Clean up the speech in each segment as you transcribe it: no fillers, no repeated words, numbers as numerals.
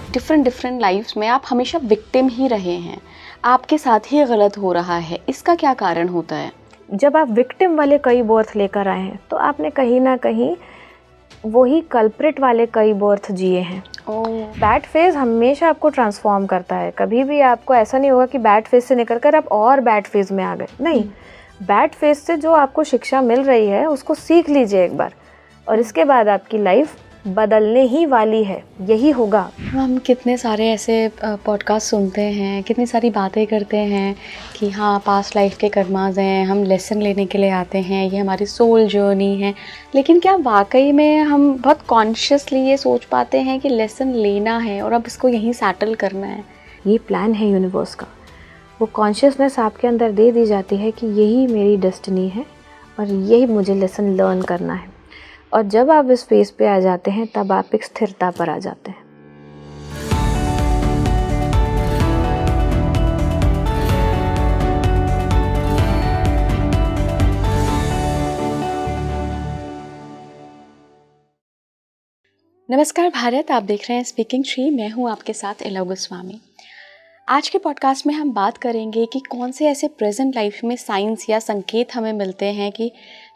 Different different lives में आप हमेशा विक्टिम ही रहे हैं, आपके साथ ही गलत हो रहा है, इसका क्या कारण होता है? जब आप विक्टिम वाले कई बर्थ लेकर आए हैं तो आपने कहीं ना कहीं वही कल्प्रिट वाले कई बर्थ जिए हैं। बैड फेज हमेशा आपको ट्रांसफॉर्म करता है। कभी भी आपको ऐसा नहीं होगा कि बैड फेज से निकल कर आप और बैड फेज में आ गए, नहीं। बैड फेज से जो आपको शिक्षा मिल रही है उसको सीख लीजिए एक बार, और इसके बाद आपकी लाइफ बदलने ही वाली है, यही होगा। हम कितने सारे ऐसे पॉडकास्ट सुनते हैं, कितनी सारी बातें करते हैं कि हाँ पास्ट लाइफ के कर्मास हैं, हम लेसन लेने के लिए आते हैं, ये हमारी सोल जर्नी है। लेकिन क्या वाकई में हम बहुत कॉन्शियसली ये सोच पाते हैं कि लेसन लेना है और अब इसको यहीं सेटल करना है? ये प्लान है यूनिवर्स का, वो कॉन्शियसनेस आपके अंदर दे दी जाती है कि यही मेरी डेस्टिनी है और यही मुझे लेसन लर्न करना है। और जब आप इस फेज पे आ जाते हैं तब आप एक स्थिरता पर आ जाते हैं। नमस्कार भारत, आप देख रहे हैं स्पीकिंग ट्री। मैं हूं आपके साथ इला गोस्वामी। आज के पॉडकास्ट में हम बात करेंगे कि कौन से ऐसे प्रेजेंट लाइफ में साइंस या संकेत हमें मिलते हैं कि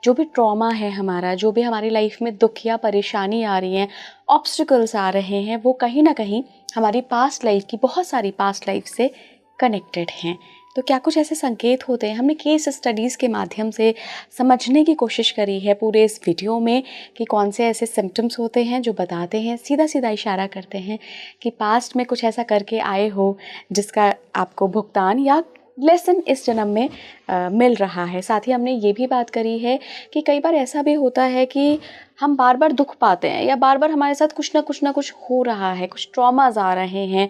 जो भी ट्रॉमा है हमारा, जो भी हमारी लाइफ में दुख या परेशानी आ रही है, ऑब्स्टिकल्स आ रहे हैं, वो कहीं ना कहीं हमारी पास्ट लाइफ की, बहुत सारी पास्ट लाइफ से कनेक्टेड हैं। तो क्या कुछ ऐसे संकेत होते हैं? हमने केस स्टडीज़ के माध्यम से समझने की कोशिश करी है पूरे इस वीडियो में कि कौन से ऐसे सिम्टम्स होते हैं जो बताते हैं, सीधा सीधा इशारा करते हैं कि पास्ट में कुछ ऐसा करके आए हो जिसका आपको भुगतान या लेसन इस जन्म में मिल रहा है। साथ ही हमने ये भी बात करी है कि कई बार ऐसा भी होता है कि हम बार बार दुख पाते हैं या बार बार हमारे साथ कुछ ना कुछ हो रहा है, कुछ ट्रॉमाज आ रहे हैं।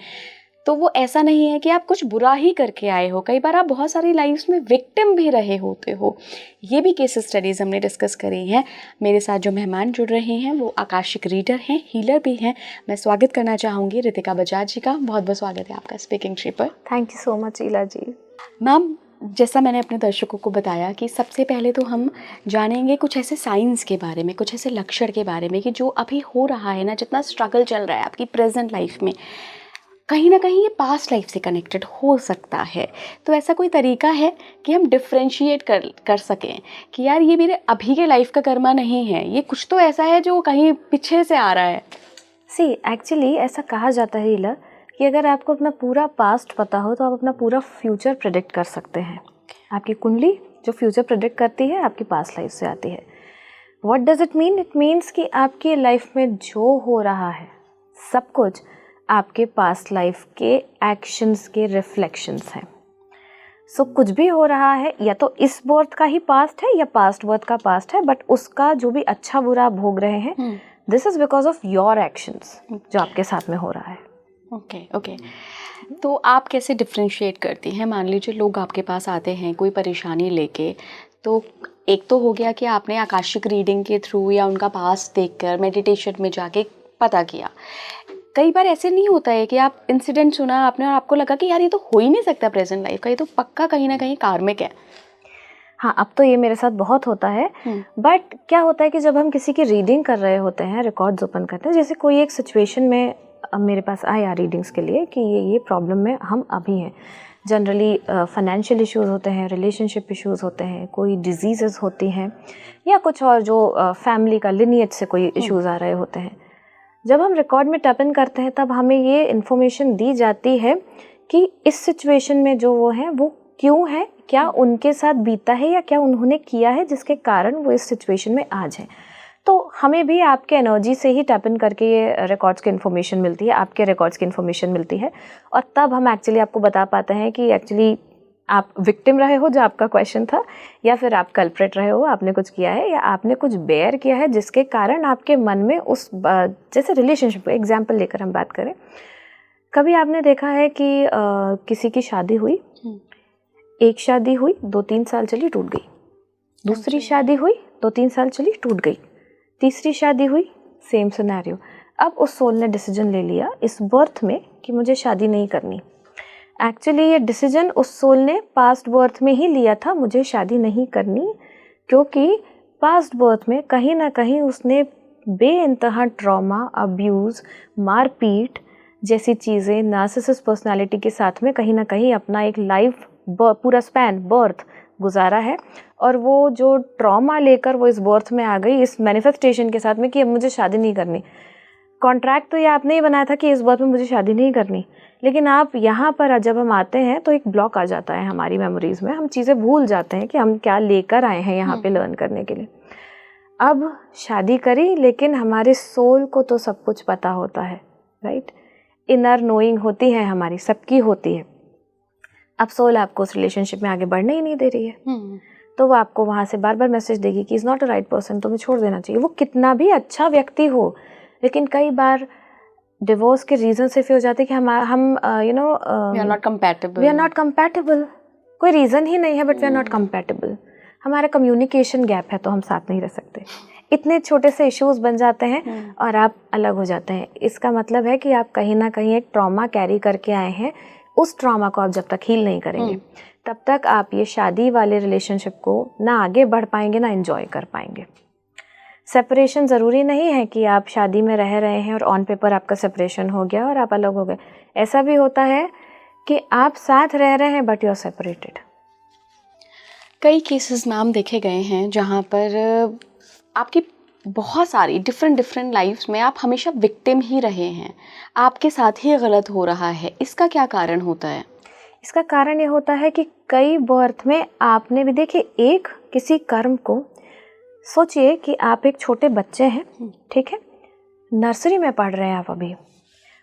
तो वो ऐसा नहीं है कि आप कुछ बुरा ही करके आए हो, कई बार आप बहुत सारी लाइफ्स में विक्टिम भी रहे होते हो। ये भी केस स्टडीज़ हमने डिस्कस करी हैं। मेरे साथ जो मेहमान जुड़ रहे हैं वो आकाशिक रीडर हैं, हीलर भी हैं। मैं स्वागत करना चाहूँगी रितिका बजाज जी का। बहुत बहुत स्वागत है आपका स्पीकिंग ट्री पर। थैंक यू सो मच इला जी। मैम, जैसा मैंने अपने दर्शकों को बताया कि सबसे पहले तो हम जानेंगे कुछ ऐसे साइंस के बारे में, कुछ ऐसे लक्षण के बारे में कि जो अभी हो रहा है ना, जितना स्ट्रगल चल रहा है आपकी प्रेजेंट लाइफ में, कहीं ना कहीं ये पास्ट लाइफ से कनेक्टेड हो सकता है। तो ऐसा कोई तरीका है कि हम डिफ्रेंशिएट कर सकें कि यार ये मेरे अभी के लाइफ का कर्मा नहीं है, ये कुछ तो ऐसा है जो कहीं पीछे से आ रहा है? सी एक्चुअली ऐसा कहा जाता है इला कि अगर आपको अपना पूरा पास्ट पता हो तो आप अपना पूरा फ्यूचर प्रेडिक्ट कर सकते हैं। आपकी कुंडली जो फ्यूचर प्रेडिक्ट करती है आपकी पास्ट लाइफ से आती है। What does it mean? It means कि आपकी लाइफ में जो हो रहा है सब कुछ आपके पास्ट लाइफ के एक्शंस के रिफ्लेक्शंस हैं। सो कुछ भी हो रहा है या तो इस बर्थ का ही पास्ट है या पास्ट बर्थ का पास्ट है, बट उसका जो भी अच्छा बुरा भोग रहे हैं, this is because of your actions जो आपके साथ में हो रहा है। ओके। तो आप कैसे डिफ्रेंशिएट करती हैं? मान लीजिए लोग आपके पास आते हैं कोई परेशानी लेके, तो एक तो हो गया कि आपने आकाशिक रीडिंग के थ्रू या उनका पास्ट देखकर मेडिटेशन में जाके पता किया। कई बार ऐसे नहीं होता है कि आप इंसिडेंट सुना आपने और आपको लगा कि यार ये तो हो ही नहीं सकता प्रेजेंट लाइफ का, ये तो पक्का कहीं ना कहीं कार्मिक है। हाँ, अब तो ये मेरे साथ बहुत होता है। बट क्या होता है कि जब हम किसी की रीडिंग कर रहे होते हैं, रिकॉर्ड्स ओपन करते हैं, जैसे कोई एक सिचुएशन में मेरे पास आया रीडिंग्स के लिए कि ये प्रॉब्लम में हम अभी हैं। जनरली फाइनेंशियल इश्यूज़ होते हैं, रिलेशनशिप इश्यूज़ होते हैं, कोई डिजीज़ होती हैं या कुछ और जो फैमिली का लिनिएज से कोई इश्यूज़ आ रहे होते हैं। जब हम रिकॉर्ड में टैप इन करते हैं तब हमें ये इन्फॉर्मेशन दी जाती है कि इस सिचुएशन में जो वो हैं वो क्यों है, क्या उनके साथ बीता है या क्या उन्होंने किया है जिसके कारण वो इस सिचुएशन में आज हैं। तो हमें भी आपके एनर्जी से ही टैप इन करके ये रिकॉर्ड्स की इन्फॉर्मेशन मिलती है, आपके रिकॉर्ड्स की इन्फॉर्मेशन मिलती है, और तब हम एक्चुअली आपको बता पाते हैं कि एक्चुअली आप विक्टिम रहे हो, जो आपका क्वेश्चन था, या फिर आप कल्प्रेट रहे हो, आपने कुछ किया है या आपने कुछ बेयर किया है जिसके कारण आपके मन में उस जैसे रिलेशनशिप एग्जाम्पल लेकर हम बात करें। कभी आपने देखा है कि किसी की शादी हुई, एक शादी हुई 2-3 साल चली टूट गई, दूसरी शादी हुई 2-3 साल चली टूट गई, तीसरी शादी हुई, सेम सिनेरियो। अब उस सोल ने डिसीजन ले लिया इस बर्थ में कि मुझे शादी नहीं करनी। एक्चुअली ये डिसीजन उस सोल ने पास्ट बर्थ में ही लिया था, मुझे शादी नहीं करनी, क्योंकि पास्ट बर्थ में कहीं ना कहीं उसने बेइंतहा ट्रॉमा, अब्यूज़, मारपीट जैसी चीज़ें नार्सिसिस्ट पर्सनालिटी के साथ में कहीं ना कहीं अपना एक लाइफ पूरा स्पैन बर्थ गुजारा है, और वो जो ट्रॉमा लेकर वो इस बर्थ में आ गई इस मैनिफेस्टेशन के साथ में कि अब मुझे शादी नहीं करनी। कॉन्ट्रैक्ट तो ये आपने ही बनाया था कि इस बर्थ में मुझे शादी नहीं करनी, लेकिन आप यहाँ पर जब हम आते हैं तो एक ब्लॉक आ जाता है हमारी मेमोरीज में, हम चीज़ें भूल जाते हैं कि हम क्या लेकर आए हैं यहाँ पे लर्न करने के लिए। अब शादी करी, लेकिन हमारे सोल को तो सब कुछ पता होता है, राइट। इनर नोइंग होती है हमारी, सबकी होती है। अब सोल आपको उस रिलेशनशिप में आगे बढ़ने ही नहीं दे रही है, तो वो आपको वहाँ से बार बार मैसेज देगी कि is not a right person, तुम्हें छोड़ देना चाहिए। वो कितना भी अच्छा व्यक्ति हो, लेकिन कई बार डिवोर्स के रीज़न सिर्फ हो जाते हैं कि हम वी आर नॉट कंपैटिबल। कोई रीज़न ही नहीं है, but we are not compatible. हमारा कम्युनिकेशन गैप है, तो हम साथ नहीं रह सकते। इतने छोटे से इश्यूज बन जाते हैं और आप अलग हो जाते हैं। इसका मतलब है कि आप कहीं ना कहीं एक ट्रॉमा कैरी करके आए हैं। उस ट्रॉमा को आप जब तक हील नहीं करेंगे, तब तक आप ये शादी वाले रिलेशनशिप को ना आगे बढ़ पाएंगे, ना एंजॉय कर पाएंगे। सेपरेशन ज़रूरी नहीं है कि आप शादी में रह रहे हैं और ऑन पेपर आपका सेपरेशन हो गया और आप अलग हो गए। ऐसा भी होता है कि आप साथ रह रहे हैं बट यू आर सेपरेटेड। कई केसेस मैम देखे गए हैं जहाँ पर आपकी बहुत सारी डिफरेंट लाइफ्स में आप हमेशा विक्टिम ही रहे हैं, आपके साथ ही गलत हो रहा है। इसका क्या कारण होता है? इसका कारण ये होता है कि कई बर्थ में आपने भी, देखिए, एक किसी कर्म को सोचिए कि आप एक छोटे बच्चे हैं, ठीक है, नर्सरी में पढ़ रहे हैं आप अभी,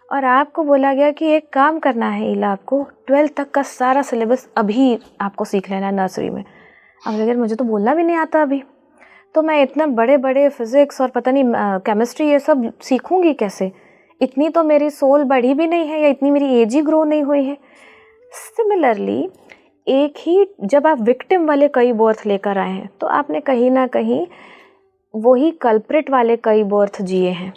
और आपको बोला गया कि एक काम करना है इला, आपको 12th तक का सारा सिलेबस अभी आपको सीख लेना है नर्सरी में। अब अगर मुझे तो बोलना भी नहीं आता अभी, तो मैं इतना बड़े बड़े फिज़िक्स और पता नहीं केमिस्ट्री ये सब सीखूंगी कैसे? इतनी तो मेरी सोल बढ़ी भी नहीं है, या इतनी मेरी एज ही ग्रो नहीं हुई है। सिमिलरली एक ही, जब आप विक्टिम वाले कई बर्थ लेकर आए हैं, तो आपने कहीं ना कहीं वही कल्प्रिट वाले कई बर्थ जिए हैं।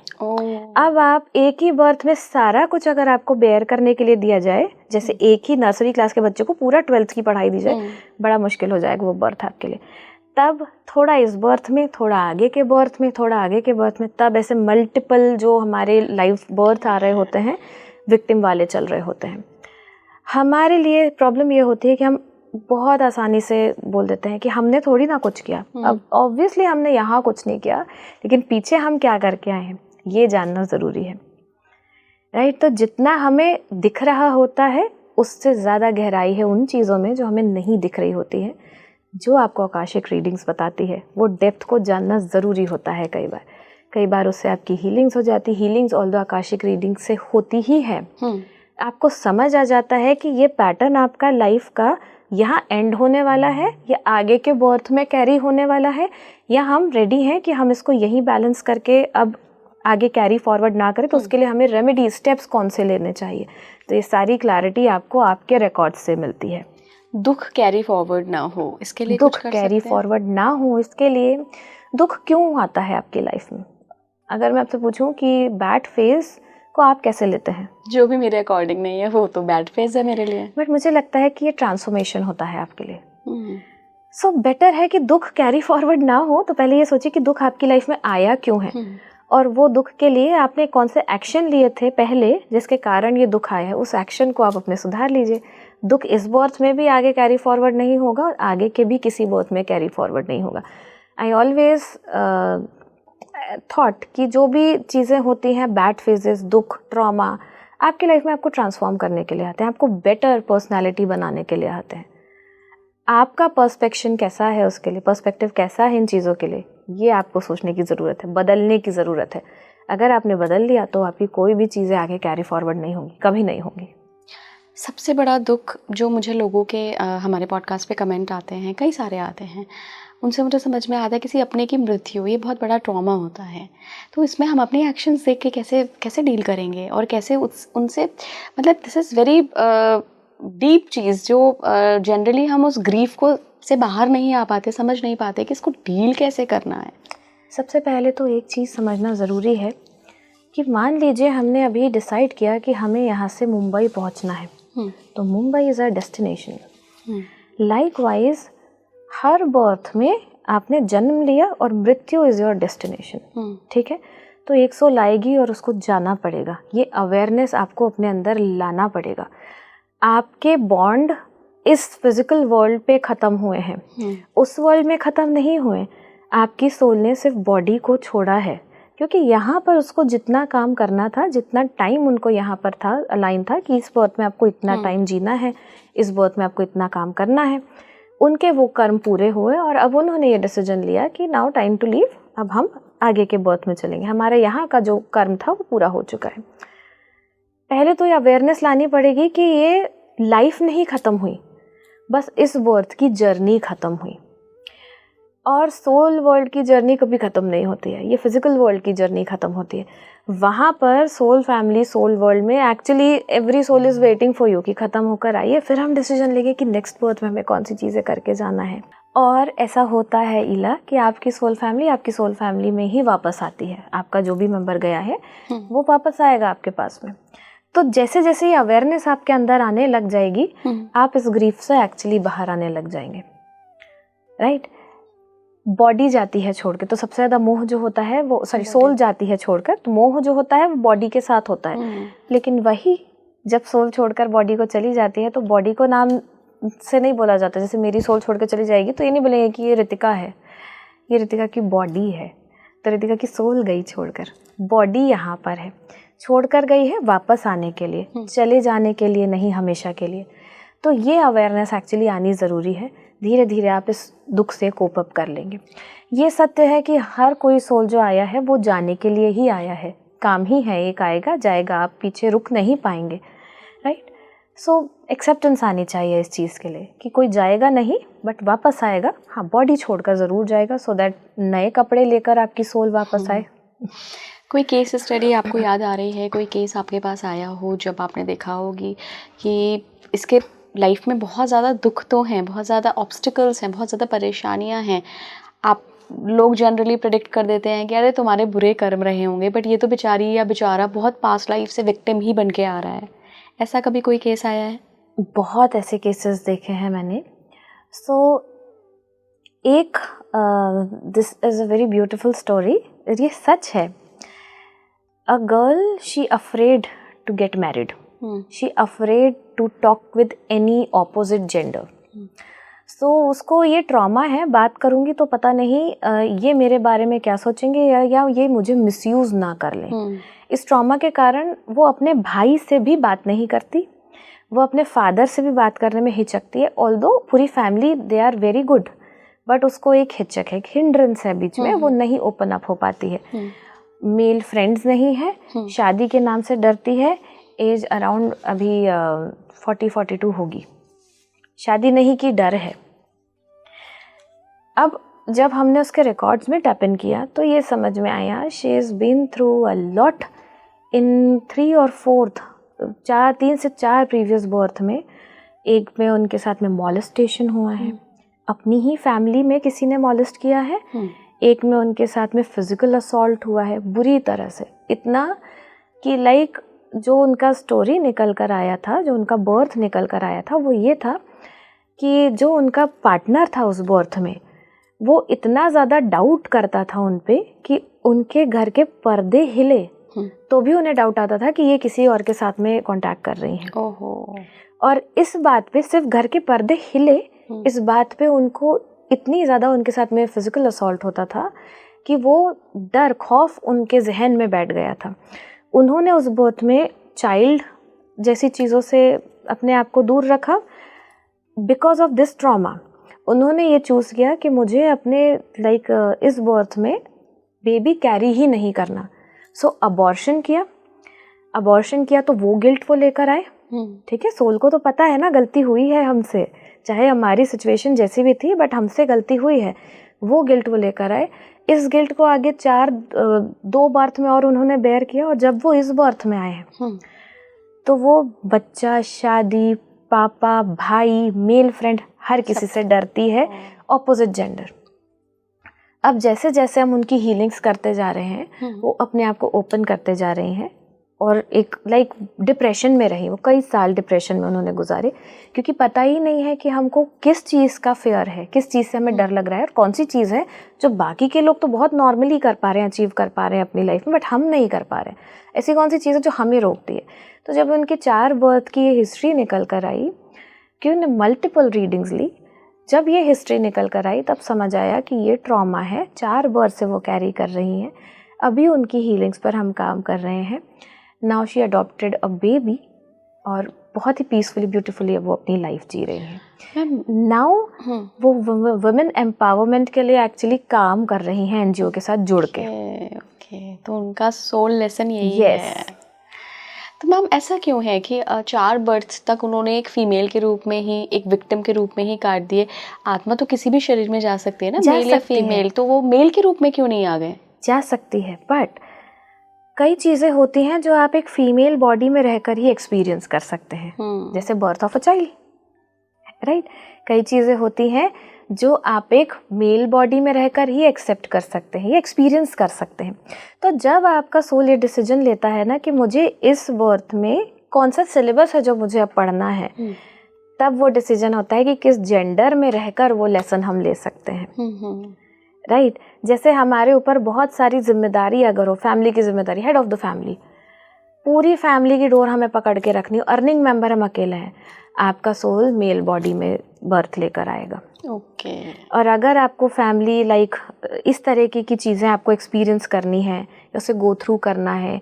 अब आप एक ही बर्थ में सारा कुछ अगर आपको बेयर करने के लिए दिया जाए, जैसे एक ही नर्सरी क्लास के बच्चे को पूरा 12th की पढ़ाई दी जाए, बड़ा मुश्किल हो जाएगा वो बर्थ आपके लिए। तब थोड़ा इस बर्थ में, थोड़ा आगे के बर्थ में, थोड़ा आगे के बर्थ में, तब ऐसे मल्टीपल जो हमारे लाइफ बर्थ आ रहे होते हैं, विक्टिम वाले चल रहे होते हैं। हमारे लिए प्रॉब्लम ये होती है कि हम बहुत आसानी से बोल देते हैं कि हमने थोड़ी ना कुछ किया। अब ऑब्वियसली हमने यहाँ कुछ नहीं किया, लेकिन पीछे हम क्या करके आए हैं ये जानना ज़रूरी है, राइट। तो जितना हमें दिख रहा होता है उससे ज़्यादा गहराई है उन चीज़ों में जो हमें नहीं दिख रही होती है, जो आपको आकाशिक रीडिंग्स बताती है। वो डेप्थ को जानना ज़रूरी होता है। कई बार उससे आपकी हीलिंग्स हो जाती। हीलिंग्स ऑल्दो आकाशिक रीडिंग से होती ही है। आपको समझ आ जाता है कि ये पैटर्न आपका लाइफ का यहाँ एंड होने वाला है, या आगे के बर्थ में कैरी होने वाला है, या हम रेडी हैं कि हम इसको यहीं बैलेंस करके अब आगे कैरी फॉरवर्ड ना करें, तो उसके लिए हमें रेमेडी स्टेप्स कौन से लेने चाहिए। तो ये सारी क्लैरिटी आपको आपके रिकॉर्ड से मिलती है। दुख कैरी फॉरवर्ड ना हो, इसके लिए दुख कैरी फॉरवर्ड ना हो, इसके लिए दुख क्यों आता है आपकी लाइफ में? अगर मैं आपसे पूछूं कि बैड फेज को आप कैसे लेते हैं? जो भी मेरे अकॉर्डिंग नहीं है वो तो बैड फेज है मेरे लिए, बट मुझे लगता है कि ये ट्रांसफॉर्मेशन होता है आपके लिए। सो बेटर है कि दुख कैरी फॉरवर्ड ना हो, तो पहले ये सोचिए कि दुख आपकी लाइफ में आया क्यों है, और वो दुख के लिए आपने कौन से एक्शन लिए थे पहले जिसके कारण ये दुख आया है। उस एक्शन को आप अपने सुधार लीजिए। दुख इस बर्थ में भी आगे कैरी फॉरवर्ड नहीं होगा, और आगे के भी किसी बर्थ में कैरी फॉरवर्ड नहीं होगा। आई ऑलवेज थॉट कि जो भी चीज़ें होती हैं, बैड फेजेस, दुख, ट्रॉमा, आपकी लाइफ में आपको ट्रांसफॉर्म करने के लिए आते हैं, आपको बेटर पर्सनैलिटी बनाने के लिए आते हैं। आपका पर्सपेक्शन कैसा है उसके लिए, पर्सपेक्टिव कैसा है इन चीज़ों के लिए, ये आपको सोचने की ज़रूरत है, बदलने की ज़रूरत है। अगर आपने बदल लिया तो आपकी कोई भी चीज़ें आगे कैरी फॉरवर्ड नहीं होंगी, कभी नहीं होंगी। सबसे बड़ा दुख जो मुझे लोगों के हमारे पॉडकास्ट पे कमेंट आते हैं, कई सारे आते हैं, उनसे मुझे समझ में आता है किसी अपने की मृत्यु, ये बहुत बड़ा ट्रॉमा होता है। तो इसमें हम अपने एक्शंस देख के कैसे डील करेंगे, और कैसे उनसे, मतलब दिस इज़ वेरी डीप चीज़ जो जनरली हम उस ग्रीफ को से बाहर नहीं आ पाते, समझ नहीं पाते कि इसको डील कैसे करना है। सबसे पहले तो एक चीज़ समझना ज़रूरी है कि मान लीजिए हमने अभी डिसाइड किया कि हमें यहाँ से मुंबई पहुँचना है, तो Mumbai is a destination. Likewise her birth में आपने जन्म लिया और मृत्यु इज़ योर डेस्टिनेशन, ठीक है। तो एक सोल आएगी और उसको जाना पड़ेगा। ये अवेयरनेस आपको अपने अंदर लाना पड़ेगा। आपके बॉन्ड इस फिजिकल वर्ल्ड पे ख़त्म हुए हैं, उस वर्ल्ड में ख़त्म नहीं हुए। आपकी सोल ने सिर्फ बॉडी को छोड़ा है, क्योंकि यहाँ पर उसको जितना काम करना था, जितना टाइम उनको यहाँ पर था, अलाइन था कि इस बर्थ में आपको इतना टाइम जीना है, इस बर्थ में आपको इतना काम करना है, उनके वो कर्म पूरे हुए और अब उन्होंने ये डिसीजन लिया कि नाउ टाइम टू लीव, अब हम आगे के बर्थ में चलेंगे, हमारे यहाँ का जो कर्म था वो पूरा हो चुका है। पहले तो ये अवेयरनेस लानी पड़ेगी कि ये लाइफ नहीं ख़त्म हुई, बस इस बर्थ की जर्नी ख़त्म हुई। और सोल वर्ल्ड की जर्नी कभी ख़त्म नहीं होती है, ये फिजिकल वर्ल्ड की जर्नी ख़त्म होती है। वहाँ पर सोल फैमिली, सोल वर्ल्ड में actually every soul is waiting for you कि ख़त्म होकर आइए, फिर हम डिसीजन लेंगे कि नेक्स्ट बर्थ में हमें कौन सी चीज़ें करके जाना है। और ऐसा होता है इला कि आपकी सोल फैमिली में ही वापस आती है। आपका जो भी मेंबर गया है वो वापस आएगा आपके पास में। तो जैसे जैसे ये अवेयरनेस आपके अंदर आने लग जाएगी, आप इस ग्रीफ से एक्चुअली बाहर आने लग जाएंगे, राइट। बॉडी जाती है छोड़ के, तो सबसे ज़्यादा मोह जो होता है वो, सोल जाती है छोड़कर, तो मोह जो होता है वो बॉडी के साथ होता है। लेकिन वही जब सोल छोड़कर बॉडी को चली जाती है, तो बॉडी को नाम से नहीं बोला जाता। जैसे मेरी सोल छोड़ के चली जाएगी तो ये नहीं बोलेंगे कि ये रितिका है, ये रितिका की बॉडी है। तो रितिका की सोल गई छोड़कर, बॉडी यहाँ पर है, छोड़कर गई है वापस आने के लिए, चले जाने के लिए नहीं, हमेशा के लिए। तो ये अवेयरनेस एक्चुअली आनी ज़रूरी है। धीरे धीरे आप इस दुख से कोप अप कर लेंगे। ये सत्य है कि हर कोई सोल जो आया है वो जाने के लिए ही आया है, काम ही है, एक आएगा जाएगा, आप पीछे रुक नहीं पाएंगे, राइट। सो एक्सेप्टेंस आनी चाहिए इस चीज़ के लिए कि कोई जाएगा नहीं बट वापस आएगा। हाँ, बॉडी छोड़कर ज़रूर जाएगा, सो दैट नए कपड़े लेकर आपकी सोल वापस आए। कोई केस स्टडी आपको याद आ रही है, कोई केस आपके पास आया हो जब आपने देखा होगी कि इसके लाइफ में बहुत ज़्यादा दुख तो हैं, बहुत ज़्यादा ऑब्स्टिकल्स हैं, बहुत ज़्यादा परेशानियां हैं। आप लोग जनरली प्रेडिक्ट कर देते हैं कि अरे तुम्हारे बुरे कर्म रहे होंगे, बट ये तो बेचारी या बेचारा बहुत पास्ट लाइफ से विक्टिम ही बन के आ रहा है। ऐसा कभी कोई केस आया है? बहुत ऐसे केसेस देखे हैं मैंने। सो एक this is a very beautiful story, ये सच है। A girl, she afraid to get married, she afraid to talk with any opposite gender. So उसको ये ट्रॉमा है, बात करूँगी तो पता नहीं ये मेरे बारे में क्या सोचेंगे या ये मुझे मिसयूज़ ना कर लें। इस ट्रॉमा के कारण वो अपने भाई से भी बात नहीं करती, वो अपने फादर से भी बात करने में हिचकती है। ऑल्दो पूरी family they are very good, but उसको एक हिचक है, एक हिंड्रेंस है बीच में, वो नहीं ओपन अप हो पाती है। मेल फ्रेंड्स नहीं है, शादी के नाम से डरती है। एज अराउंड अभी 40-42 होगी, शादी नहीं की डर है। अब जब हमने उसके रिकॉर्ड्स में टैप इन किया तो ये समझ में आया she is been through a lot in 3 और 3 से 4 प्रीवियस बर्थ में। एक में उनके साथ में मॉलेस्टेशन हुआ है, अपनी ही फैमिली में किसी ने मॉलेस्ट किया है। एक में उनके साथ में फिजिकल असॉल्ट हुआ है बुरी तरह से, इतना कि लाइक जो उनका स्टोरी निकल कर आया था, जो उनका बर्थ निकल कर आया था, वो ये था कि जो उनका पार्टनर था उस बर्थ में, वो इतना ज़्यादा डाउट करता था उन पे कि उनके घर के पर्दे हिले तो भी उन्हें डाउट आता था कि ये किसी और के साथ में कांटेक्ट कर रही हैं। ओहो। और इस बात पे, सिर्फ घर के पर्दे हिले, इस बात पे उनको इतनी ज़्यादा उनके साथ में फिजिकल असॉल्ट होता था कि वो डर, खौफ उनके जहन में बैठ गया था। उन्होंने उस बर्थ में चाइल्ड जैसी चीज़ों से अपने आप को दूर रखा। बिकॉज ऑफ दिस ट्रॉमा उन्होंने ये चूज़ किया कि मुझे अपने इस बर्थ में बेबी कैरी ही नहीं करना। सो अबॉर्शन किया तो वो गिल्ट वो लेकर आए। ठीक है, सोल को तो पता है ना गलती हुई है हमसे, चाहे हमारी सिचुएशन जैसी भी थी, बट हमसे गलती हुई है। वो गिल्ट वो लेकर आए। इस गिल्ट को आगे 2 बर्थ में और उन्होंने बेयर किया। और जब वो इस बर्थ में आए हैं तो वो बच्चा, शादी, पापा, भाई, मेल फ्रेंड, हर किसी से डरती है, ऑपोजिट जेंडर। अब जैसे जैसे हम उनकी हीलिंग्स करते जा रहे हैं, वो अपने आप को ओपन करते जा रही हैं, और एक लाइक डिप्रेशन में रही। वो कई साल डिप्रेशन में उन्होंने गुजारे, क्योंकि पता ही नहीं है कि हमको किस चीज़ का फेयर है, किस चीज़ से हमें डर लग रहा है, और कौन सी चीज़ है जो बाकी के लोग तो बहुत नॉर्मली कर पा रहे हैं, अचीव कर पा रहे हैं अपनी लाइफ में, बट हम नहीं कर पा रहे हैं। ऐसी कौन सी चीज़ है जो हमें रोकती है। तो जब उनकी 4 बर्थ की ये हिस्ट्री निकल कर आई, कि उन्होंने मल्टीपल रीडिंग्स ली, जब ये हिस्ट्री निकल कर आई तब समझ आया कि ये ट्रॉमा है, 4 बर्थ से वो कैरी कर रही हैं। अभी उनकी हीलिंग्स पर हम काम कर रहे हैं। Now she adopted a baby, और बहुत ही पीसफुली ब्यूटीफुली वो अपनी लाइफ जी रही हैं। नाउ वो वुमेन एम्पावरमेंट के लिए एक्चुअली काम कर रही हैं एनजीओ के साथ जुड़ के। ओके, तो उनका सोल लेसन यही है। तो मैम ऐसा क्यों है कि 4 बर्थ तक उन्होंने एक फीमेल के रूप में ही, एक विक्टिम के रूप में ही काट दिए? आत्मा तो किसी भी शरीर में जा सकती है ना, मेल या फीमेल, तो वो मेल के रूप में क्यों नहीं आ गए? जा सकती है, बट कई चीज़ें होती हैं जो आप एक फीमेल बॉडी में रहकर ही एक्सपीरियंस कर सकते हैं, जैसे birth of a child, right. कई चीज़ें होती हैं जो आप एक मेल बॉडी में रहकर ही एक्सेप्ट कर सकते हैं, ये एक्सपीरियंस कर सकते हैं। तो जब आपका सोल ये डिसीजन लेता है ना कि मुझे इस बर्थ में कौन सा सिलेबस है जो मुझे अब पढ़ना है, तब वो डिसीजन होता है कि किस जेंडर में रहकर वो लेसन हम ले सकते हैं, राइट। जैसे हमारे ऊपर बहुत सारी जिम्मेदारी अगर हो, फैमिली की जिम्मेदारी, हेड ऑफ द फैमिली, पूरी फैमिली की डोर हमें पकड़ के रखनी हो, अर्निंग मेंबर हम अकेले हैं, आपका सोल मेल बॉडी में बर्थ लेकर आएगा। ओके। और अगर आपको फैमिली लाइक इस तरह की चीज़ें आपको एक्सपीरियंस करनी है, या उसे गो थ्रू करना है,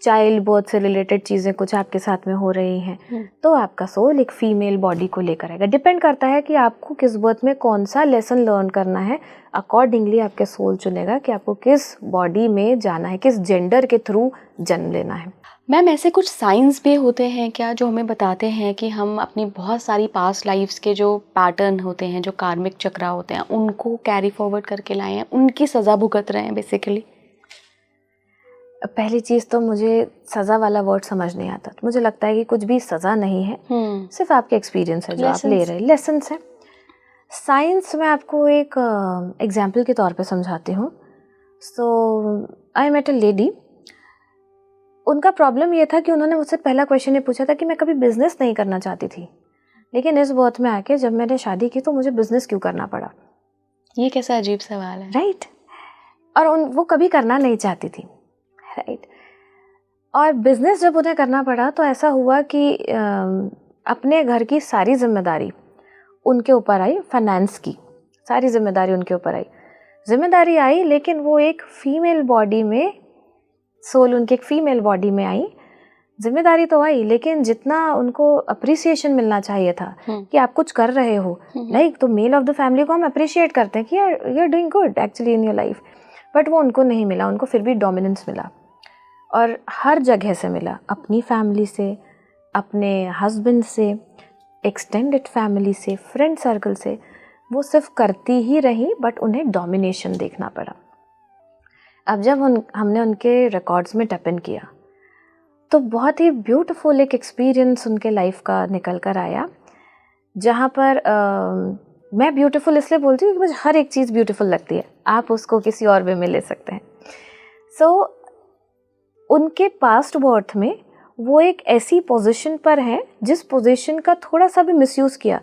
चाइल्ड बर्थ से रिलेटेड चीज़ें कुछ आपके साथ में हो रही हैं, तो आपका सोल एक फीमेल बॉडी को लेकर आएगा। डिपेंड करता है कि आपको किस बर्थ में कौन सा लेसन लर्न करना है, अकॉर्डिंगली आपके सोल चुनेगा कि आपको किस बॉडी में जाना है, किस जेंडर के थ्रू जन्म लेना है। मैम ऐसे कुछ साइंस भी होते हैं क्या जो हमें बताते हैं कि हम अपनी बहुत सारी पास्ट लाइफ्स के जो पैटर्न होते हैं, जो कार्मिक चक्रा होते हैं, उनको कैरी फॉरवर्ड करके लाए हैं, उनकी सज़ा भुगत रहे हैं बेसिकली? पहली चीज़ तो मुझे सज़ा वाला वर्ड समझ नहीं आता। मुझे लगता है कि कुछ भी सज़ा नहीं है, सिर्फ आपके एक्सपीरियंस है जो आप ले रहे हैं, लेसन्स हैं। साइंस में आपको एक एग्जाम्पल के तौर पे समझाती हूँ। सो आई मेट अ लेडी, उनका प्रॉब्लम ये था कि उन्होंने मुझसे पहला क्वेश्चन ये पूछा था कि मैं कभी बिज़नेस नहीं करना चाहती थी, लेकिन इस बर्थ में आके जब मैंने शादी की तो मुझे बिज़नेस क्यों करना पड़ा। ये कैसा अजीब सवाल है, राइट। और वो कभी करना नहीं चाहती थी, राइट। और बिज़नेस जब उन्हें करना पड़ा तो ऐसा हुआ कि अपने घर की सारी जिम्मेदारी उनके ऊपर आई, फाइनेंस की सारी जिम्मेदारी उनके ऊपर आई। जिम्मेदारी आई लेकिन वो एक फीमेल बॉडी में, सोल उनकी एक फीमेल बॉडी में आई। जिम्मेदारी तो आई लेकिन जितना उनको अप्रिसिएशन मिलना चाहिए था कि आप कुछ कर रहे हो, लाइक तो मेल ऑफ द फैमिली को हम अप्रिशिएट करते हैं कि you are doing good actually in your life, but वो उनको नहीं मिला। उनको फिर भी डोमिनेंस मिला, और हर जगह से मिला, अपनी फैमिली से, अपने हस्बैंड से, एक्सटेंडेड फैमिली से, फ्रेंड सर्कल से। वो सिर्फ करती ही रही बट उन्हें डोमिनेशन देखना पड़ा। अब जब हमने उनके रिकॉर्ड्स में टैप इन किया तो बहुत ही ब्यूटीफुल एक एक्सपीरियंस उनके लाइफ का निकल कर आया, जहाँ पर मैं ब्यूटीफुल इसलिए बोलती हूँ कि मुझे हर एक चीज़ ब्यूटीफुल लगती है, आप उसको किसी और वे में ले सकते हैं। सो उनके पास्ट बर्थ में वो एक ऐसी पोजीशन पर है जिस पोजीशन का थोड़ा सा भी मिसयूज़ किया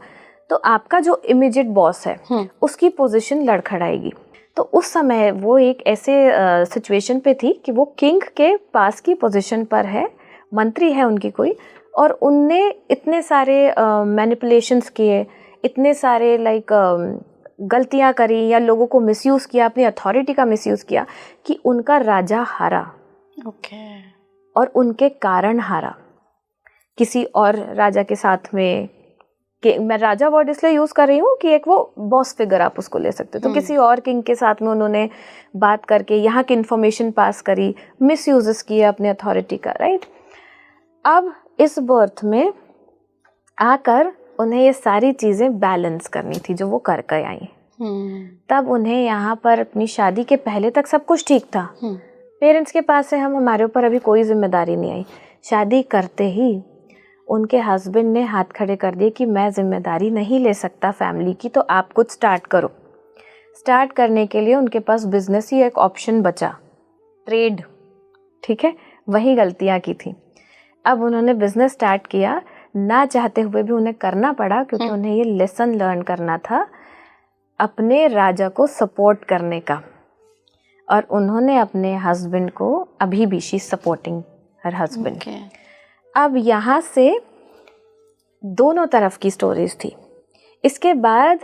तो आपका जो इमीडिएट बॉस है उसकी पोजीशन लड़खड़ाएगी। तो उस समय वो एक ऐसे सिचुएशन पे थी कि वो किंग के पास की पोजीशन पर है, मंत्री है उनकी कोई, और उनने इतने सारे मैनिपुलेशंस किए, इतने सारे लाइक गलतियां करी या लोगों को मिसयूज़ किया, अपनी अथॉरिटी का मिसयूज़ किया कि उनका राजा हारा। और उनके कारण हारा। किसी और राजा के साथ में, कि मैं राजा वर्ड इसलिए यूज़ कर रही हूँ कि एक वो बॉस फिगर आप उसको ले सकते हो, तो किसी और किंग के साथ में उन्होंने बात करके यहाँ की इन्फॉर्मेशन पास करी, मिस यूजेस किए अपने अथॉरिटी का, राइट। अब इस बर्थ में आकर उन्हें ये सारी चीज़ें बैलेंस करनी थी जो वो कर कर आई। तब उन्हें यहाँ पर अपनी शादी के पहले तक सब कुछ ठीक था, पेरेंट्स के पास से हमारे ऊपर अभी कोई जिम्मेदारी नहीं आई। शादी करते ही उनके हस्बैंड ने हाथ खड़े कर दिए कि मैं जिम्मेदारी नहीं ले सकता फैमिली की, तो आप कुछ स्टार्ट करो। स्टार्ट करने के लिए उनके पास बिजनेस ही एक ऑप्शन बचा, ट्रेड, ठीक है। वही गलतियाँ की थी। अब उन्होंने बिजनेस स्टार्ट किया, ना चाहते हुए भी उन्हें करना पड़ा, क्योंकि उन्हें ये लेसन लर्न करना था अपने राजा को सपोर्ट करने का। और उन्होंने अपने हस्बैंड को, अभी भी शी सपोर्टिंग हर हस्बैंड। अब यहाँ से दोनों तरफ की स्टोरीज थी। इसके बाद